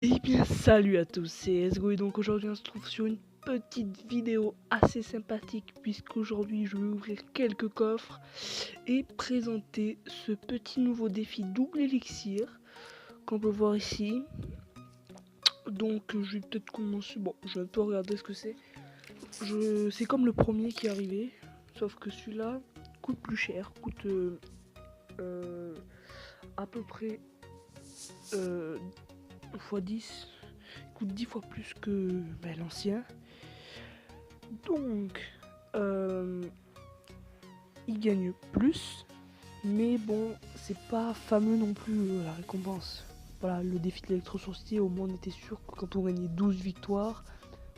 Eh bien salut à tous, c'est Esgo et donc aujourd'hui on se trouve sur une petite vidéo assez sympathique puisqu'aujourd'hui je vais ouvrir quelques coffres et présenter ce petit nouveau défi double élixir qu'on peut voir ici. Donc je vais peut-être commencer, bon je vais un peu regarder ce que c'est. C'est comme le premier qui est arrivé, sauf que celui-là coûte plus cher, coûte à peu près x10, coûte 10 fois plus que l'ancien. Donc il gagne plus, mais bon c'est pas fameux non plus la récompense. Voilà, le défi de l'électrosourcier, au moins on était sûr que quand on gagnait 12 victoires,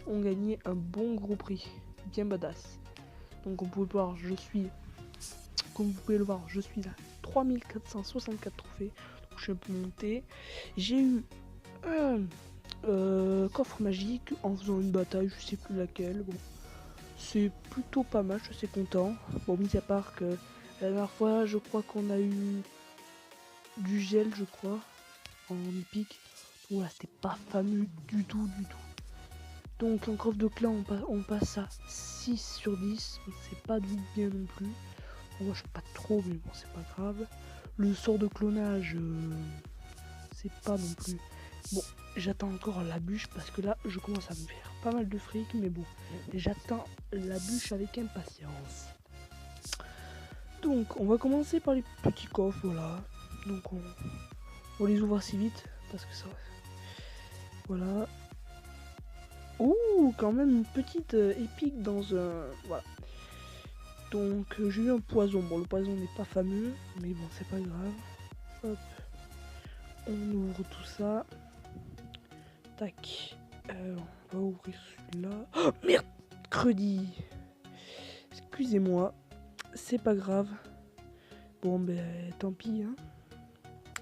on gagnait un bon gros prix, bien badass. Donc on pouvait voir, comme vous pouvez le voir, je suis à 3464 trophées, donc je suis un peu monté. J'ai eu un coffre magique en faisant une bataille, je sais plus laquelle. Bon, c'est plutôt pas mal, je suis content. Bon, mis à part que la dernière fois, je crois qu'on a eu du gel, je crois, en épique. Voilà, c'était pas fameux du tout. Donc en coffre de clan, on passe à 6 sur 10. C'est pas du bien non plus. Moi, je sais pas trop, mais bon, c'est pas grave. Le sort de clonage, c'est pas non plus. Bon, j'attends encore la bûche parce que là, je commence à me faire pas mal de fric, mais bon, j'attends la bûche avec impatience. Donc, on va commencer par les petits coffres, voilà. Donc, on les ouvre assez vite parce que ça. Voilà. Ouh, quand même une petite épique dans un. Voilà. Donc, j'ai eu un poison. Bon, le poison n'est pas fameux, mais bon, c'est pas grave. Hop. On ouvre tout ça. Tac. On va ouvrir celui-là. Oh, mercredi. Excusez-moi. C'est pas grave. Bon, ben, tant pis, hein.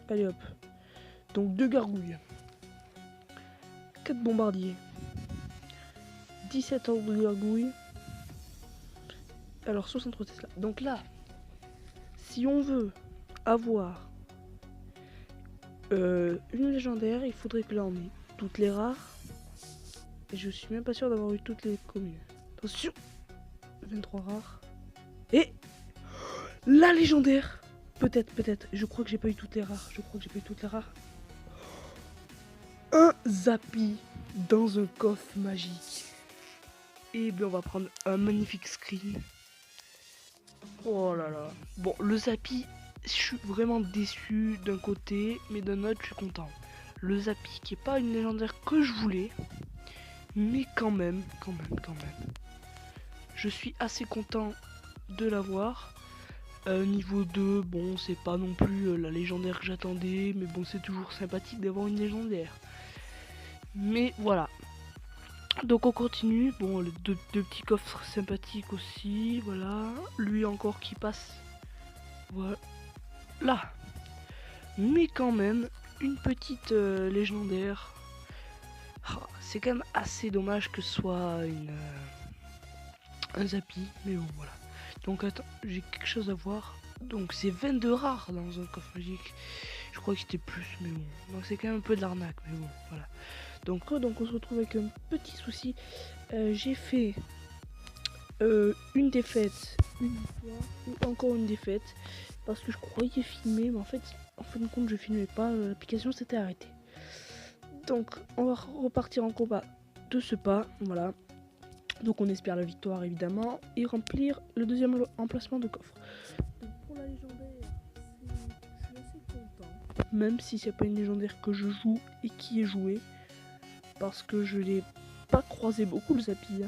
Allez, hop. Donc, 2 gargouilles. 4 bombardiers. 17 ordres de gargouilles. Alors, 63 Tesla. Donc là, si on veut avoir une légendaire, il faudrait que là on ait toutes les rares. Et je suis même pas sûr d'avoir eu toutes les communes. Attention, 23 rares. Et la légendaire. Peut-être. Je crois que j'ai pas eu toutes les rares. Un Zappy dans un coffre magique. Et bien on va prendre un magnifique screen. Oh là là. Bon, le Zappy, je suis vraiment déçu d'un côté, mais d'un autre, je suis content. Le Zappy qui est pas une légendaire que je voulais, mais quand même. Je suis assez content de l'avoir. Niveau 2, bon, c'est pas non plus la légendaire que j'attendais, mais bon, c'est toujours sympathique d'avoir une légendaire. Mais voilà. Donc on continue. Bon, les deux petits coffres sympathiques aussi. Voilà. Lui encore qui passe. Voilà. Mais quand même, une petite légendaire. Oh, c'est quand même assez dommage que ce soit un Zappy. Mais bon, voilà. Donc attends, j'ai quelque chose à voir. Donc c'est 22 rares dans un coffre magique. Je crois que c'était plus, mais bon. Donc c'est quand même un peu de l'arnaque, mais bon, voilà. Donc on se retrouve avec un petit souci. J'ai fait une défaite, une victoire, et encore une défaite. Parce que je croyais filmer, mais en fin de compte, je filmais pas. L'application s'était arrêtée. Donc on va repartir en combat de ce pas, voilà. Donc on espère la victoire évidemment et remplir le deuxième emplacement de coffre. Donc pour la légendaire, je suis assez content. Même si c'est pas une légendaire que je joue et qui est jouée. Parce que je l'ai pas croisé beaucoup le Zappy.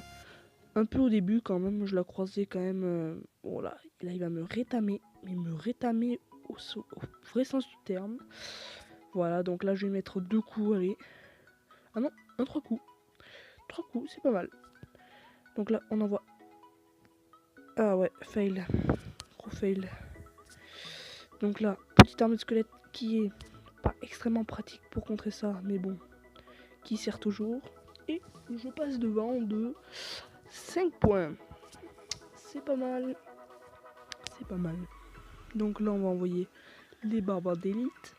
Un peu au début quand même, je la croisais quand même. Bon là il va me rétamer. Mais me rétamer au vrai sens du terme. Voilà, donc là je vais mettre 2 coups, allez. Ah non, 3 coups. 3 coups, c'est pas mal. Donc là, on envoie. Ah ouais, fail. Gros fail. Donc là, petite arme de squelette qui est pas extrêmement pratique pour contrer ça, mais bon, qui sert toujours. Et je passe devant de 5 points. C'est pas mal. Donc là, on va envoyer les barbares d'élite.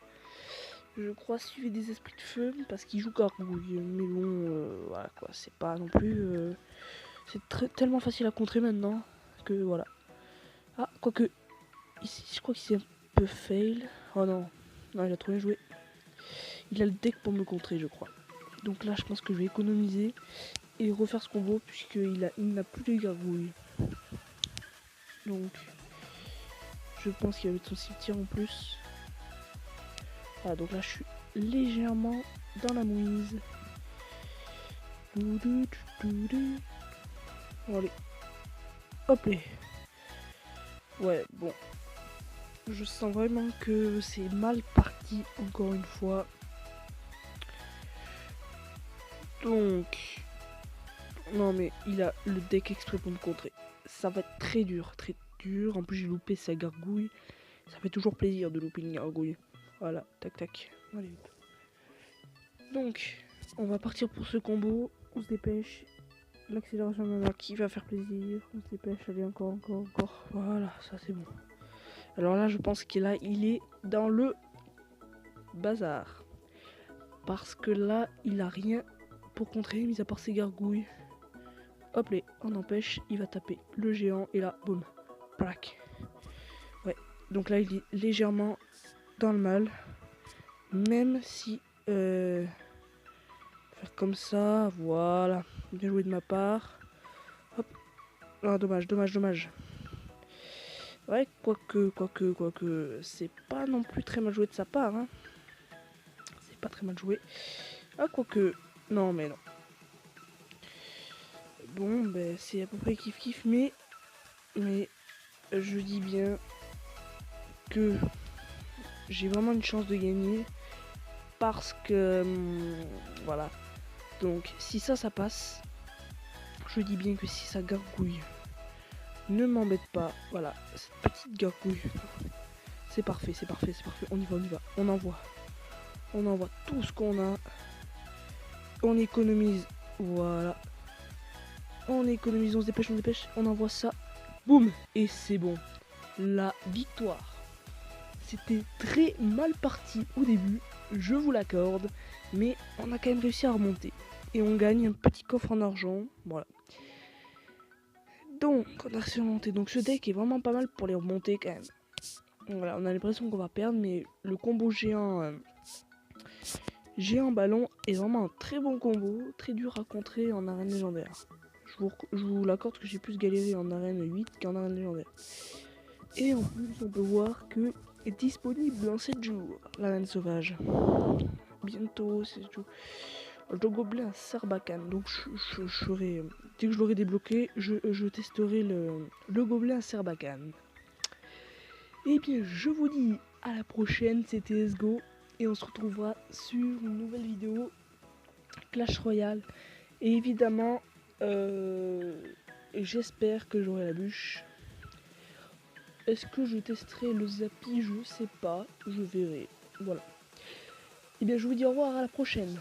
je crois, suivez des esprits de feu parce qu'il joue gargouille. Mais bon, voilà quoi, c'est pas non plus. C'est tellement facile à contrer maintenant que voilà. Ah, quoique, ici, je crois qu'il s'est un peu fail. Oh non, non, il a trop bien joué. Il a le deck pour me contrer, je crois. Donc là, je pense que je vais économiser et refaire ce combo puisqu'il n'a plus de gargouille. Donc, je pense qu'il va mettre son cimetière en plus. Voilà, donc là, je suis légèrement dans la mouise. Allez, hop là. Ouais, bon. Je sens vraiment que c'est mal parti encore une fois. Donc, non mais il a le deck exprès pour me contrer. Ça va être très dur, très dur. En plus j'ai loupé sa gargouille. Ça fait toujours plaisir de louper une gargouille. Voilà, tac tac. Allez. Donc, on va partir pour ce combo. On se dépêche. L'accélération de la qui va faire plaisir. On se dépêche, allez encore. Voilà, ça c'est bon. Alors là je pense qu'il est dans le bazar. Parce que là, il a rien pour contrer, mis à part ses gargouilles. Hop là, on empêche, il va taper le géant, et là, boum, plaque. Ouais, donc là, il est légèrement dans le mal. Même si... faire comme ça, voilà. Bien joué de ma part. Hop. Ah, dommage. Ouais, quoique, c'est pas non plus très mal joué de sa part, hein. C'est pas très mal joué. Ah, quoique... Non, mais non. Bon, ben, c'est à peu près kiff, mais je dis bien que j'ai vraiment une chance de gagner parce que voilà. Donc si ça passe, je dis bien que si ça gargouille ne m'embête pas. Voilà, cette petite gargouille, c'est parfait. On y va, on envoie tout ce qu'on a, on économise, voilà, on économise, on se dépêche, on envoie ça, boum, et c'est bon, la victoire. C'était très mal parti au début, je vous l'accorde, mais on a quand même réussi à remonter. Et on gagne un petit coffre en argent, voilà. Donc, on a réussi à remonter. Donc ce deck est vraiment pas mal pour les remonter quand même. Voilà, on a l'impression qu'on va perdre, mais le combo géant ballon est vraiment un très bon combo, très dur à contrer en arène légendaire. Je vous l'accorde que j'ai plus galéré en arène 8 qu'en arène légendaire. Et en plus, on peut voir que est disponible en 7 jours, l'arène sauvage. Bientôt, c'est tout. Le gobelin Sarbacane. Donc, dès que je l'aurai débloqué, je testerai le gobelin Sarbacane. Et bien, je vous dis à la prochaine, c'était Esgo. Et on se retrouvera sur une nouvelle vidéo Clash Royale. Et évidemment, j'espère que j'aurai la bûche. Est-ce que je testerai le Zappy? Je sais pas, je verrai. Voilà. Et bien je vous dis au revoir, à la prochaine.